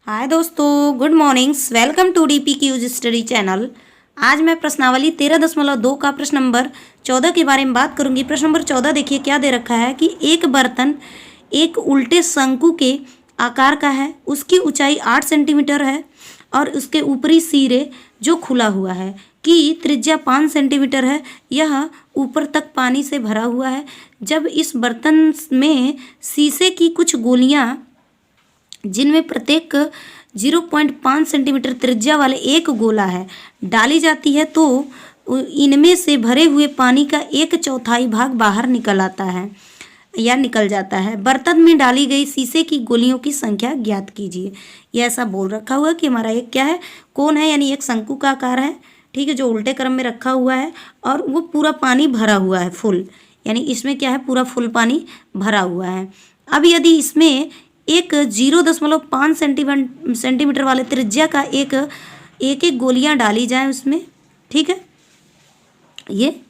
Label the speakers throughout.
Speaker 1: हाय दोस्तों, good mornings. Welcome to DP Q's study channel. आज मैं प्रश्नावली 13.2 का प्रश्न नंबर 14 के बारे में बात करूंगी। प्रश्न नंबर 14 देखिए क्या दे रखा है कि एक बर्तन एक उल्टे शंकु के आकार का है, उसकी ऊंचाई 8 सेंटीमीटर है और उसके ऊपरी सिरे जो खुला हुआ है की त्रिज्या 5 सेंटीमीटर है। यह ऊपर तक पानी से भरा हुआ है। जब इस बर्तन में शीशे की कुछ गोलियां जिनमें प्रत्येक 0.5 सेंटीमीटर त्रिज्या वाले एक गोला है डाली जाती है तो इनमें से भरे हुए पानी का 1/4 भाग बाहर निकल आता है या निकल जाता है। बर्तन में डाली गई शीशे की गोलियों की संख्या ज्ञात कीजिए। यह ऐसा बोल रखा हुआ है कि हमारा एक क्या है, कोन है, यानी एक शंकु का आकार है, ठीक है, जो उल्टे क्रम में रखा हुआ है और वो पूरा पानी भरा हुआ है फुल, यानी इसमें क्या है, पूरा फुल पानी भरा हुआ है। अब यदि इसमें एक 0.5 सेंटीमीटर वाले त्रिज्या का एक एक गोलियां डाली जाए उसमें, ठीक है, ये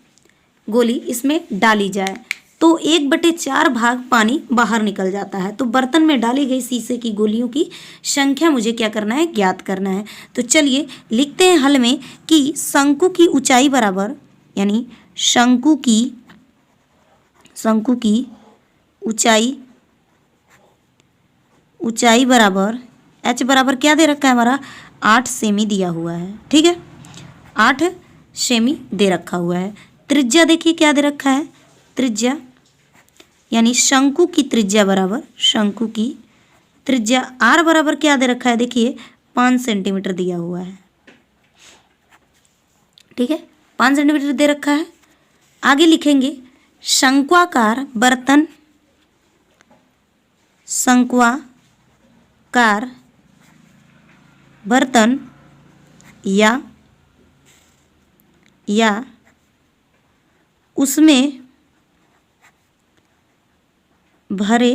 Speaker 1: गोली इसमें डाली जाए तो 1/4 भाग पानी बाहर निकल जाता है। तो बर्तन में डाली गई शीशे की गोलियों की संख्या मुझे क्या करना है, ज्ञात करना है। तो चलिए लिखते हैं हल में कि शंकु की ऊंचाई बराबर, यानी शंकु की ऊंचाई बराबर h बराबर क्या दे रखा है हमारा, 8 सेमी दिया हुआ है, ठीक है, 8 सेमी दे रखा हुआ है। त्रिज्या देखिए क्या दे रखा है, त्रिज्या यानी शंकु की त्रिज्या बराबर, शंकु की त्रिज्या r बराबर क्या दे रखा है, देखिए 5 सेंटीमीटर दिया हुआ है, ठीक है, 5 सेंटीमीटर दे रखा है। आगे लिखेंगे शंक्वाकार बर्तन या उसमें भरे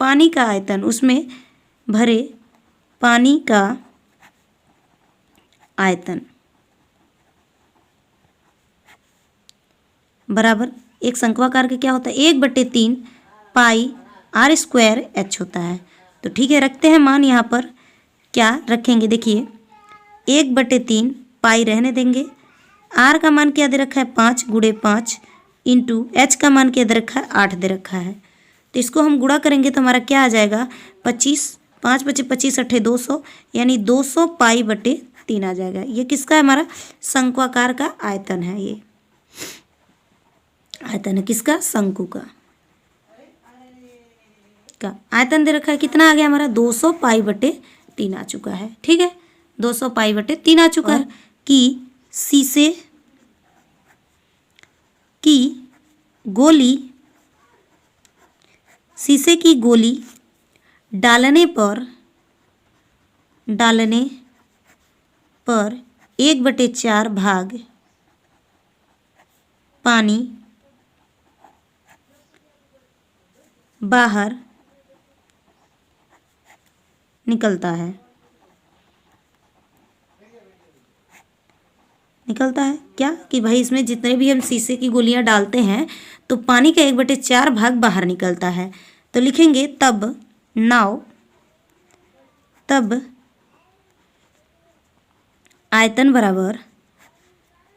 Speaker 1: पानी का आयतन, उसमें भरे पानी का आयतन बराबर एक शंक्वाकार के क्या होता है, 1/3 पाई r स्क्वायर h होता है। तो ठीक है, रखते हैं मान, यहाँ पर क्या रखेंगे, देखिए 1/3 पाई रहने देंगे, r का मान क्या दे रखा है, 5 × 5 इंटू h का मान क्या दे रखा है, 8 दे रखा है। तो इसको हम गुणा करेंगे तो हमारा क्या आ जाएगा, 25, 5 × 25 = 200, यानी 200 पाई/3 आ जाएगा। ये किसका है, हमारा शंक्वाकार का आयतन है। ये आयतन है किसका, शंकु का आयतन दे रखा है, कितना आ गया हमारा, 200 पाई/3 आ चुका है, ठीक है, 200 पाई/3 आ चुका है। कि शीशे की गोली डालने पर 1/4 भाग पानी बाहर निकलता है क्या, कि भाई इसमें जितने भी हम शीशे की गोलियां डालते हैं तो पानी का 1/4 भाग बाहर निकलता है। तो लिखेंगे तब आयतन बराबर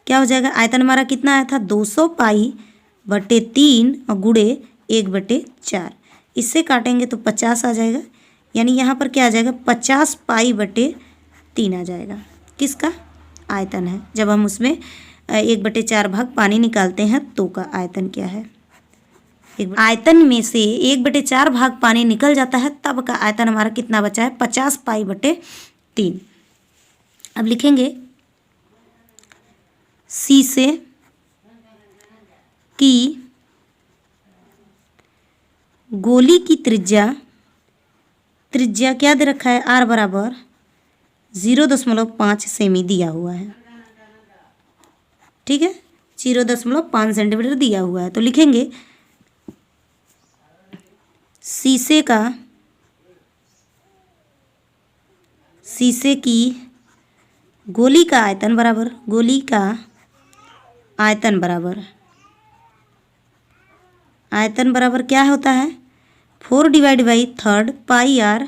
Speaker 1: क्या हो जाएगा, आयतन हमारा कितना आया था, 200 पाई/3 और गुणे 1/4, इससे काटेंगे तो 50 आ जाएगा, यानी यहाँ पर क्या आ जाएगा, 50 पाई/3 आ जाएगा। किसका आयतन है, जब हम उसमें 1/4 भाग पानी निकालते हैं तो का आयतन क्या है, आयतन में से 1/4 भाग पानी निकल जाता है तब का आयतन हमारा कितना बचा है, 50 पाई/3। अब लिखेंगे शीशे की गोली की त्रिज्या क्या दे रखा है, r बराबर 0.5 सेमी दिया हुआ है, ठीक है, 0.5 सेंटीमीटर दिया हुआ है। तो लिखेंगे शीशे की गोली का आयतन बराबर क्या होता है, 4 divide by third pi r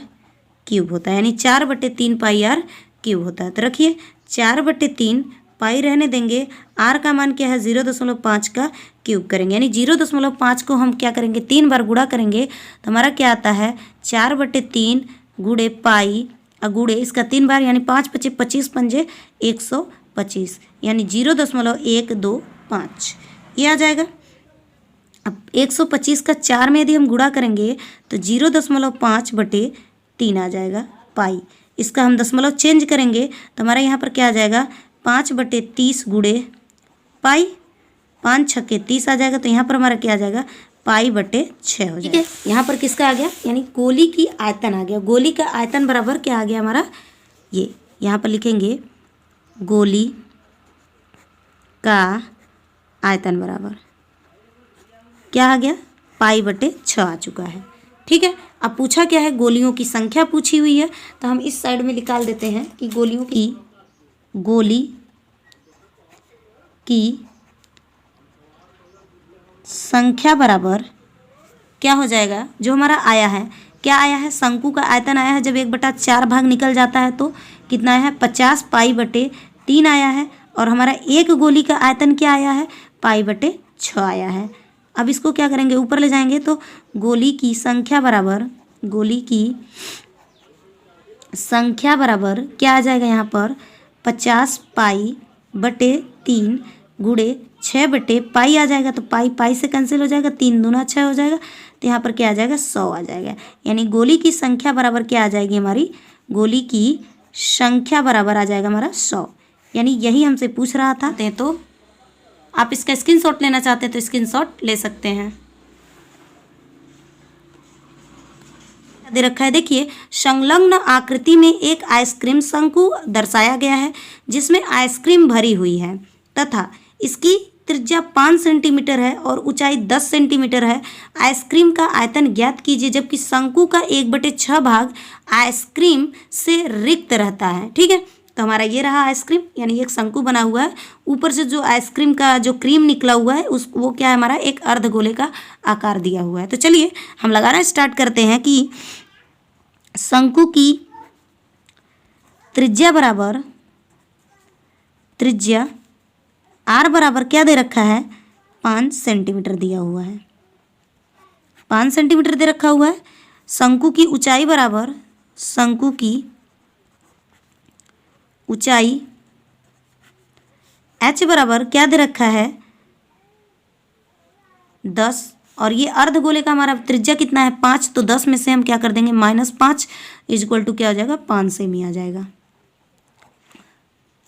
Speaker 1: cube होता है, यानी 4/3 पाई आर क्यूब होता है। तो रखिए 4/3 पाई रहने देंगे, आर का मान क्या है 0.5 का क्यूब करेंगे, यानी 0.5 को हम क्या करेंगे 3 बार गुणा करेंगे तो हमारा क्या आता है 4/3 गुणे पाई गुणे इसका 3 बार, यानी 5 × 5 = 25 पंजे 125, यानी 0.125 ये आ जाएगा। अब 125 का 4 में यदि हम गुणा करेंगे तो 0.5/3 आ जाएगा पाई। इसका हम दशमलव चेंज करेंगे तो हमारा यहाँ पर क्या आ जाएगा 5/30 गुणे पाई, 5 × 6 = 30 आ जाएगा। तो यहाँ पर हमारा क्या आ जाएगा पाई/6 हो जाएगा। ठीक है, यहाँ पर किसका आ गया, यानी गोली की आयतन आ गया। गोली का आयतन बराबर क्या आ गया हमारा, ये यहाँ पर लिखेंगे गोली का आयतन बराबर क्या आ गया पाई/6 आ चुका है। ठीक है, अब पूछा क्या है, गोलियों की संख्या पूछी हुई है, तो हम इस साइड में निकाल देते हैं कि गोली की संख्या बराबर क्या हो जाएगा, जो हमारा आया है क्या आया है, शंकु का आयतन आया है, जब 1/4 भाग निकल जाता है तो कितना आया है 50 पाई/3 आया है, और हमारा एक गोली का आयतन क्या आया है पाई/6 आया है। अब इसको क्या करेंगे ऊपर ले जाएंगे तो गोली की संख्या बराबर क्या आ जाएगा यहाँ पर 50 पाई/3 गुणे 6 पाई आ जाएगा, तो पाई से कैंसिल हो जाएगा, 3 दूना 6 हो जाएगा, तो यहाँ पर क्या आ जाएगा 100 आ जाएगा। यानी गोली की संख्या बराबर क्या आ जाएगी हमारी, गोली की संख्या बराबर आ जाएगा हमारा 100। यानी यही हमसे पूछ रहा था, तो आप इसका स्क्रीनशॉट लेना चाहते हैं तो स्क्रीनशॉट ले सकते हैं। दे रखा है, देखिए संलग्न आकृति में एक आइसक्रीम शंकु दर्शाया गया है जिसमें आइसक्रीम भरी हुई है तथा इसकी त्रिज्या 5 सेंटीमीटर है और ऊंचाई 10 सेंटीमीटर है। आइसक्रीम का आयतन ज्ञात कीजिए जबकि शंकु का 1/6 भाग आइसक्रीम से रिक्त रहता है। ठीक है, तो हमारा ये रहा आइसक्रीम, यानी एक शंकु बना हुआ है, ऊपर से जो आइसक्रीम का जो क्रीम निकला हुआ है वो क्या है हमारा एक अर्धगोले का आकार दिया हुआ है। तो चलिए हम लगाना स्टार्ट करते हैं कि शंकु की त्रिज्या आर बराबर क्या दे रखा है 5 सेंटीमीटर दिया हुआ है, 5 सेंटीमीटर दे रखा हुआ है। शंकु की ऊंचाई बराबर h बराबर क्या दे रखा है 10, और ये अर्धगोले का हमारा त्रिज्या कितना है 5, तो 10 में से हम क्या कर देंगे -5 = क्या हो जाएगा 5 सेमी आ जाएगा,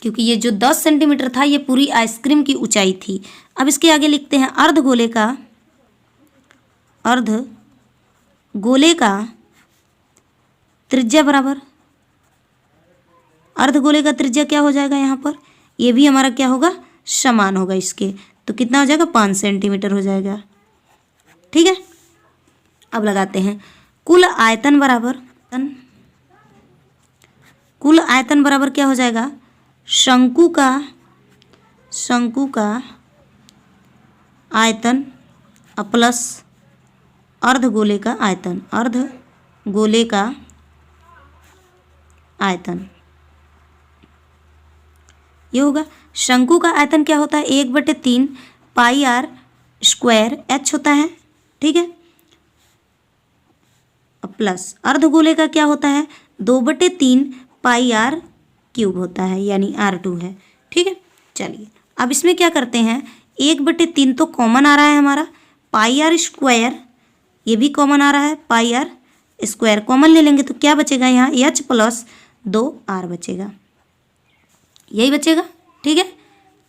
Speaker 1: क्योंकि ये जो 10 सेंटीमीटर था ये पूरी आइसक्रीम की ऊंचाई थी। अब इसके आगे लिखते हैं अर्धगोले का त्रिज्या बराबर, अर्धगोले का त्रिज्या क्या हो जाएगा यहाँ पर, ये भी हमारा क्या होगा समान होगा इसके, तो कितना हो जाएगा 5 सेंटीमीटर हो जाएगा। ठीक है, अब लगाते हैं कुल आयतन बराबर क्या हो जाएगा शंकु का आयतन प्लस अर्धगोले का आयतन, ये होगा। शंकु का आयतन क्या होता है 1/3 पाई आर स्क्वायर h होता है। ठीक है, प्लस अर्धगोले का क्या होता है 2/3 पाई आर क्यूब होता है, यानी R2 है। ठीक है, चलिए अब इसमें क्या करते हैं 1/3 तो कॉमन आ रहा है हमारा, पाई आर स्क्वायर ये भी कॉमन आ रहा है, पाई आर स्क्वायर कॉमन ले लेंगे तो क्या बचेगा यहाँ h + 2r बचेगा, यही बचेगा। ठीक है,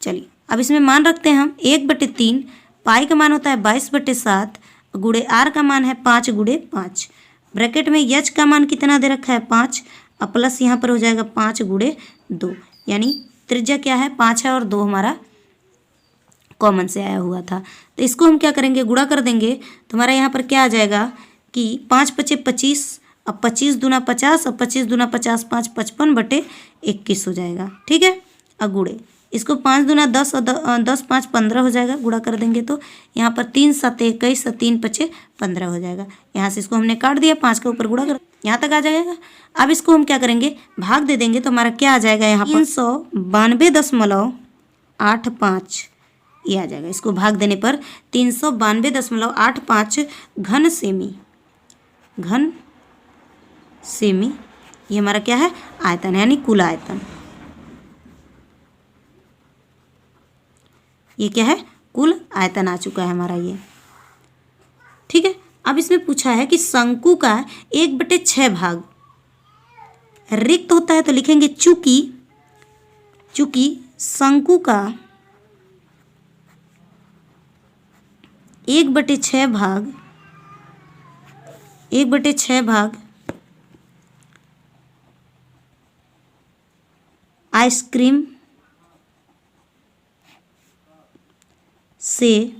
Speaker 1: चलिए अब इसमें मान रखते हैं हम 1/3 पाई का मान होता है 22/7 गुणे r का मान है 5 × 5, ब्रैकेट में h का मान कितना दे रखा है 5 प्लस यहाँ पर हो जाएगा 5 × 2, यानी त्रिज्या क्या है 5 है और 2 हमारा कॉमन से आया हुआ था। तो इसको हम क्या करेंगे गुणा कर देंगे तो हमारा यहाँ पर क्या आ जाएगा कि 5 × 5 = 25, अब 25 दूना 50, अब 25 दूना 50 5 55/21 हो जाएगा। ठीक है, अब गुणे इसको 5 दूना 10 और 10 5 15 हो जाएगा, गुणा कर देंगे तो यहाँ पर 3 7 21 और 3 5 15 हो जाएगा। यहाँ से इसको हमने काट दिया, 5 के ऊपर गुणा कर, यहाँ तक आ जाएगा। अब इसको हम क्या करेंगे, भाग दे देंगे तो हमारा क्या आ जाएगा, यहाँ पर 392.85 ये आ जाएगा। इसको भाग देने पर 392.85 घन सेमी, घन सेमी ये हमारा क्या है, आयतन है, यानी कुल आयतन। ये क्या है, कुल आयतन आ चुका है हमारा ये। ठीक है, अब इसमें पूछा है कि शंकु का 1/6 भाग रिक्त होता है, तो लिखेंगे चूंकि शंकु का 1/6 भाग आइसक्रीम से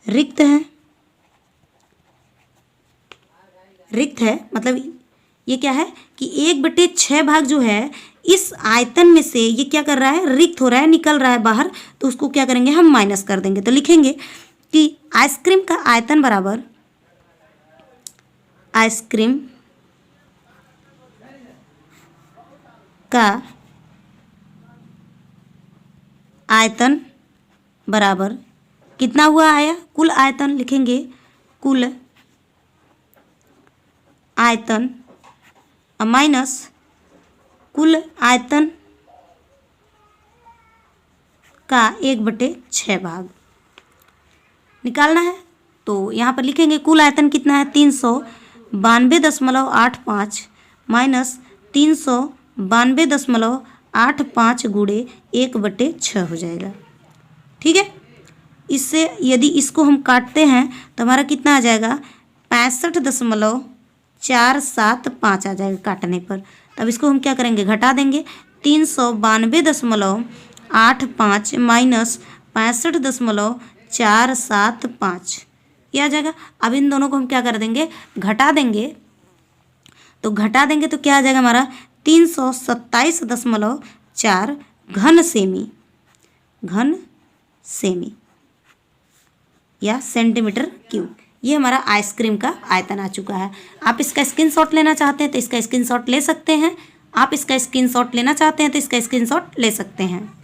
Speaker 1: रिक्त है, मतलब ये क्या है कि 1/6 भाग जो है इस आयतन में से ये क्या कर रहा है, रिक्त हो रहा है, निकल रहा है बाहर, तो उसको क्या करेंगे, हम माइनस कर देंगे। तो लिखेंगे कि आइसक्रीम का आयतन बराबर आइसक्रीम का आयतन बराबर कितना हुआ आया, कुल आयतन, लिखेंगे कुल आयतन माइनस कुल आयतन का 1/6 भाग निकालना है। तो यहाँ पर लिखेंगे कुल आयतन कितना है, 392.85 माइनस 392.85 गुणे 1/6 हो जाएगा। ठीक है, इससे यदि इसको हम काटते हैं तो हमारा कितना आ जाएगा, 65.475 आ जाएगा काटने पर। तब इसको हम क्या करेंगे, घटा देंगे, 392.85 माइनस 65.475 ये आ जाएगा। अब इन दोनों को हम क्या कर देंगे, घटा देंगे, तो घटा देंगे तो क्या आ जाएगा हमारा 327.4 घन सेमी या सेंटीमीटर क्यूब। ये हमारा आइसक्रीम का आयतन आ चुका है। आप इसका स्क्रीनशॉट लेना चाहते हैं तो इसका स्क्रीनशॉट ले सकते हैं, आप इसका स्क्रीनशॉट लेना चाहते हैं तो इसका स्क्रीनशॉट ले सकते हैं।